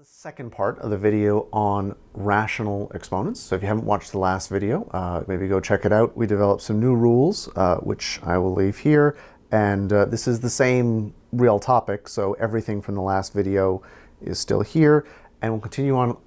The second part of the video on rational exponents. So if you haven't watched the last video, maybe go check it out. We developed some new rules, which I will leave here. And this is the same real topic, so everything from the last video is still here. And we'll continue on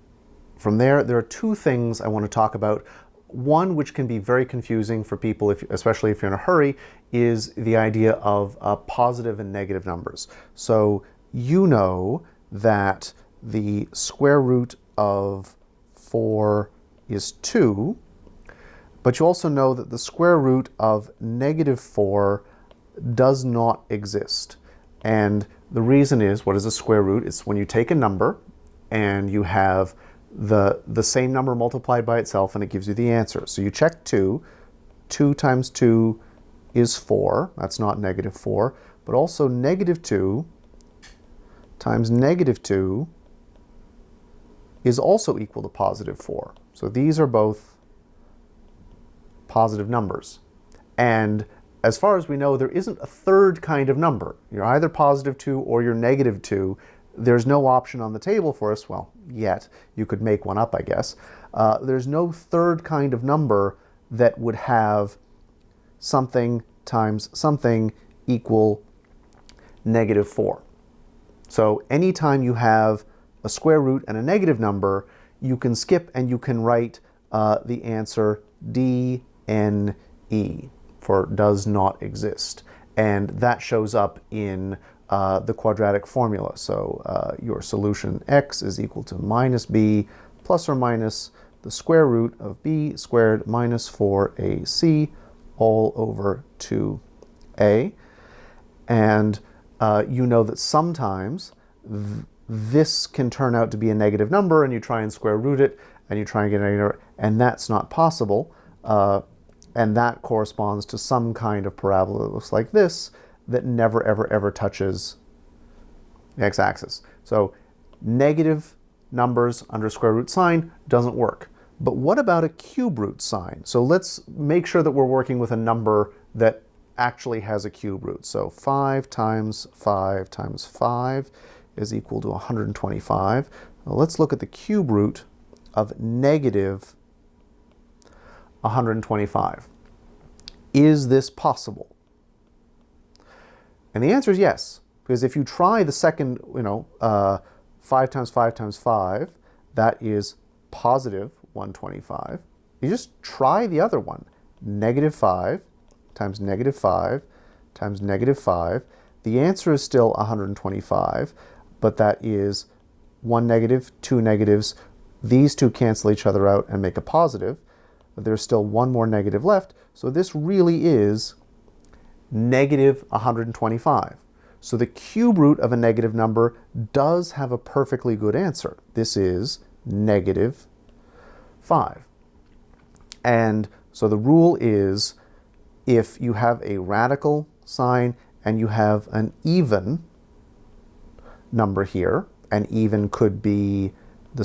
from there. There are two things I want to talk about. One, which can be very confusing for people, especially if you're in a hurry, is the idea of positive and negative numbers. So you know that the square root of 4 is 2, but you also know that the square root of negative 4 does not exist. And the reason is, what is a square root? It's when you take a number and you have the same number multiplied by itself and it gives you the answer. So you check 2. 2 times 2 is 4. That's not negative 4. But also negative 2 times negative 2 is also equal to positive 4. So these are both positive numbers. And as far as we know, there isn't a third kind of number. You're either positive 2 or you're negative 2. There's no option on the table for us, well, yet. You could make one up, I guess. There's no third kind of number that would have something times something equal negative 4. So anytime you have a square root and a negative number, you can skip and you can write the answer DNE for does not exist. And that shows up in the quadratic formula. So your solution x is equal to minus b plus or minus the square root of b squared minus 4ac all over 2a. And you know that sometimes this can turn out to be a negative number and you try and square root it and you try and get a negative, and that's not possible. And that corresponds to some kind of parabola that looks like this that never, ever, ever touches the x-axis. So negative numbers under square root sign doesn't work. But what about a cube root sign? So let's make sure that we're working with a number that actually has a cube root. So 5 times 5 times 5 is equal to 125. Well, let's look at the cube root of negative 125. Is this possible? And the answer is yes, because if you try the second, 5 times 5 times 5, that is positive 125. You just try the other one, negative 5 times negative 5 times negative 5. The answer is still 125, but that is 1 negative, 2 negatives. These two cancel each other out and make a positive. But there's still one more negative left, so this really is negative 125. So the cube root of a negative number does have a perfectly good answer. This is negative 5. And so the rule is, if you have a radical sign and you have an even number here, and even could be the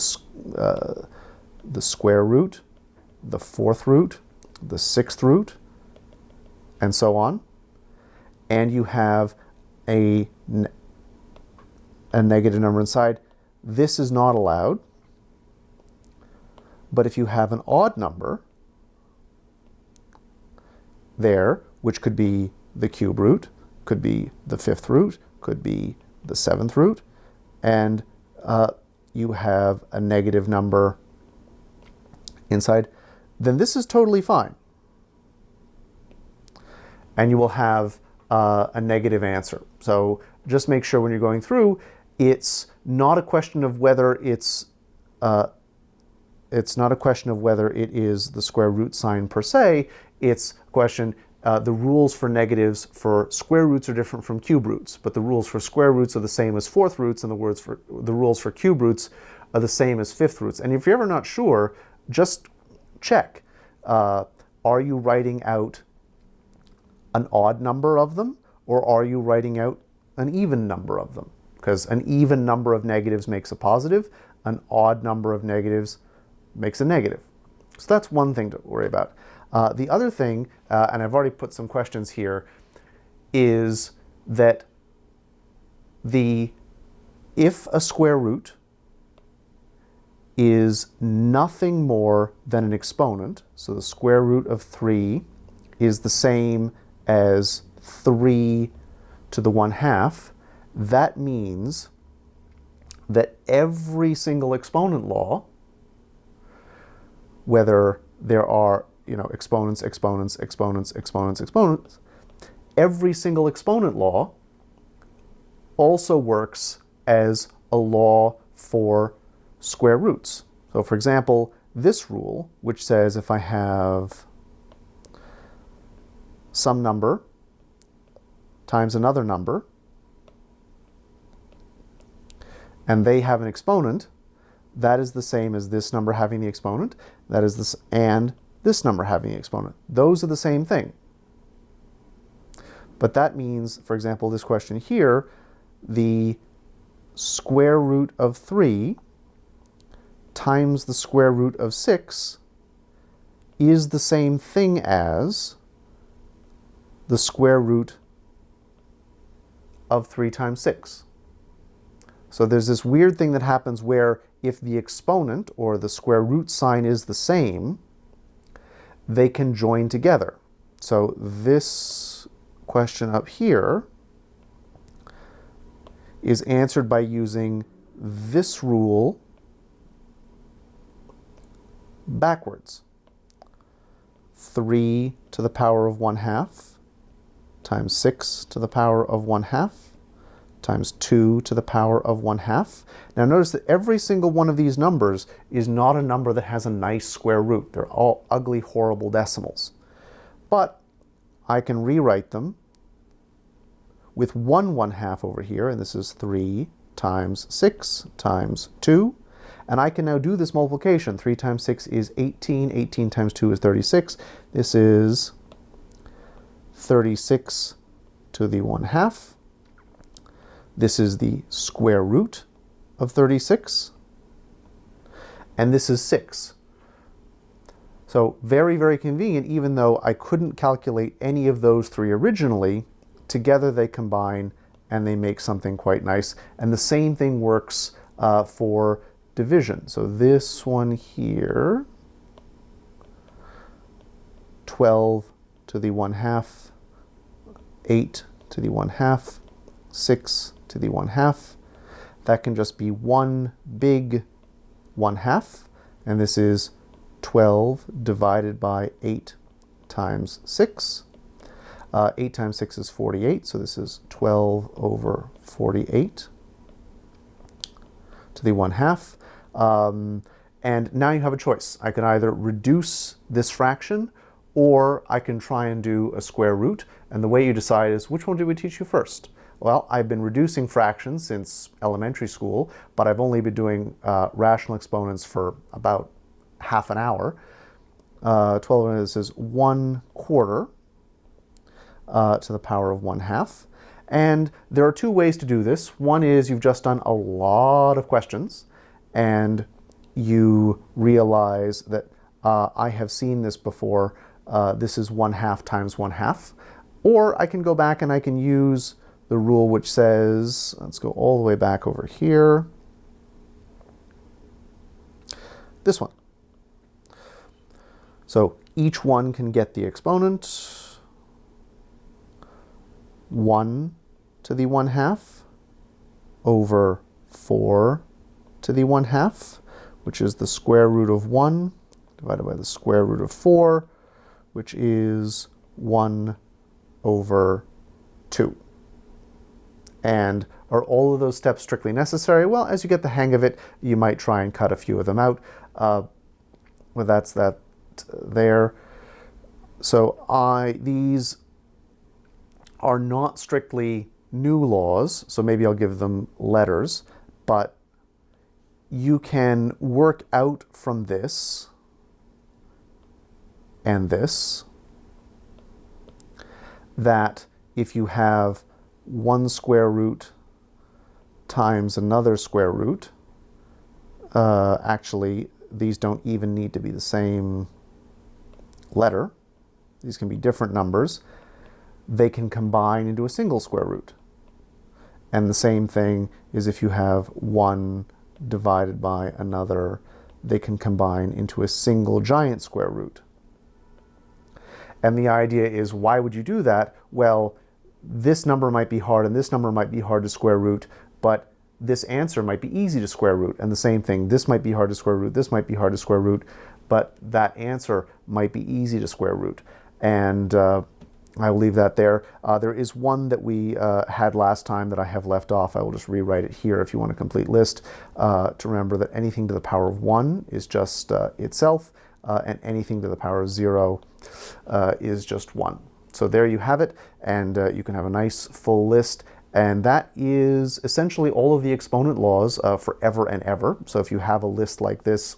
square root, the fourth root, the sixth root, and so on, and you have a negative number inside, this is not allowed. But if you have an odd number there, which could be the cube root, could be the fifth root, could be the seventh root, and you have a negative number inside, then this is totally fine. And you will have a negative answer. So just make sure when you're going through, it's not a question of whether it's not a question of whether it is the square root sign per se. It's a question, the rules for negatives for square roots are different from cube roots, but the rules for square roots are the same as fourth roots, and the rules for cube roots are the same as fifth roots. And if you're ever not sure, just check. Are you writing out an odd number of them, or are you writing out an even number of them? Because an even number of negatives makes a positive, an odd number of negatives makes a negative. So that's one thing to worry about. The other thing, and I've already put some questions here, is that if a square root is nothing more than an exponent. So the square root of 3 is the same as 3 to the 1/2. That means that every single exponent law, whether there are exponents, exponents, exponents, exponents, exponents, every single exponent law also works as a law for square roots. So for example, this rule, which says if I have some number times another number, and they have an exponent, that is the same as this number having the exponent, that is this, and this number having the exponent. Those are the same thing. But that means, for example, this question here, the square root of 3 times the square root of 6 is the same thing as the square root of 3 times 6. So there's this weird thing that happens where if the exponent or the square root sign is the same, they can join together. So this question up here is answered by using this rule backwards. 3 to the power of 1/2 times 6 to the power of 1/2 times 2 to the power of 1/2. Now notice that every single one of these numbers is not a number that has a nice square root. They're all ugly, horrible decimals. But I can rewrite them with 1/1/2 over here, and this is 3 times 6 times 2. And I can now do this multiplication. 3 times 6 is 18. 18 times 2 is 36. This is 36 to the 1/2. This is the square root of 36. And this is 6. So very, very convenient, even though I couldn't calculate any of those three originally. Together they combine and they make something quite nice. And the same thing works for division. So this one here, 12 to the 1/2, 8 to the 1/2, 6 to the 1/2. That can just be one big 1/2, and this is 12 divided by 8 times 6. 8 times 6 is 48, so this is 12 over 48 to the 1/2. And now you have a choice. I can either reduce this fraction, or I can try and do a square root. And the way you decide is, which one did we teach you first? Well, I've been reducing fractions since elementary school, but I've only been doing rational exponents for about half an hour. 12, this is 1/4 to the power of 1/2. And there are two ways to do this. One is you've just done a lot of questions, and you realize that I have seen this before. This is 1/2 times 1/2. Or I can go back and I can use the rule which says, let's go all the way back over here, this one. So each one can get the exponent. 1 to the 1/2 over 4 to the 1/2, which is the square root of 1 divided by the square root of 4, which is 1 over 2. And are all of those steps strictly necessary? Well, as you get the hang of it, you might try and cut a few of them out. Well, that's that there. So these are not strictly new laws, so maybe I'll give them letters, but you can work out from this and this that if you have one square root times another square root, actually these don't even need to be the same letter. These can be different numbers. They can combine into a single square root. And the same thing is if you have 1 divided by another they can combine into a single giant square root. And the idea is, why would you do that? Well, this number might be hard and this number might be hard to square root, but this answer might be easy to square root. And the same thing, this might be hard to square root, this might be hard to square root, but that answer might be easy to square root. And I will leave that there. There is one that we had last time that I have left off. I will just rewrite it here if you want a complete list, to remember that anything to the power of 1 is just itself, and anything to the power of 0 is just 1. So there you have it, and you can have a nice full list. And that is essentially all of the exponent laws forever and ever. So if you have a list like this,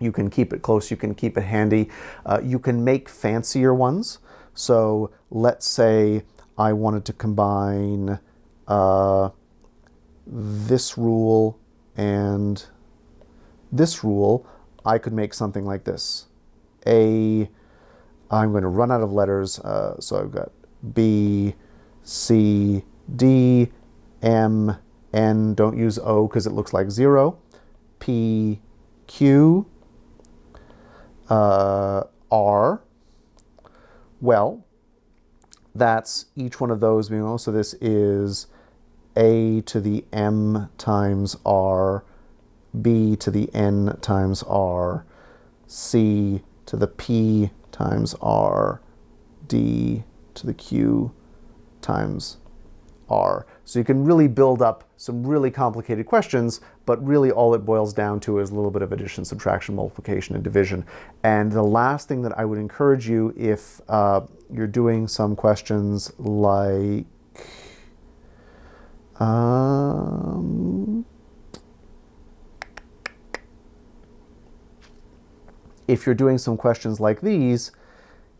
you can keep it close, you can keep it handy. You can make fancier ones. So let's say I wanted to combine this rule and this rule. I could make something like this. I'm going to run out of letters, so I've got B, C, D, M, N, don't use O because it looks like 0, P, Q, R. Well, that's each one of those being, so this is A to the M times R, B to the N times R, C to the P times R, D to the Q times R. So you can really build up some really complicated questions, but really all it boils down to is a little bit of addition, subtraction, multiplication, and division. And the last thing that I would encourage you, if you're doing some questions like if you're doing some questions like these,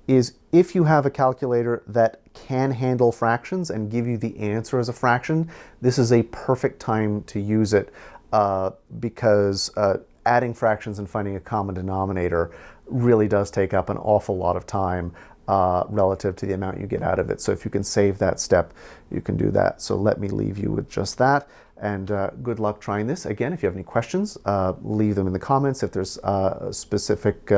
is if you have a calculator that can handle fractions and give you the answer as a fraction, this is a perfect time to use it, because adding fractions and finding a common denominator really does take up an awful lot of time relative to the amount you get out of it. So if you can save that step, you can do that. So let me leave you with just that, and good luck trying this. Again, if you have any questions, leave them in the comments. If there's specific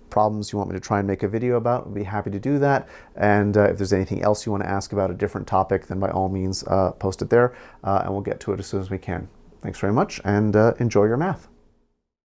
problems you want me to try and make a video about, I'd be happy to do that. And if there's anything else you want to ask about a different topic, then by all means post it there, and we'll get to it as soon as we can. Thanks very much, and enjoy your math.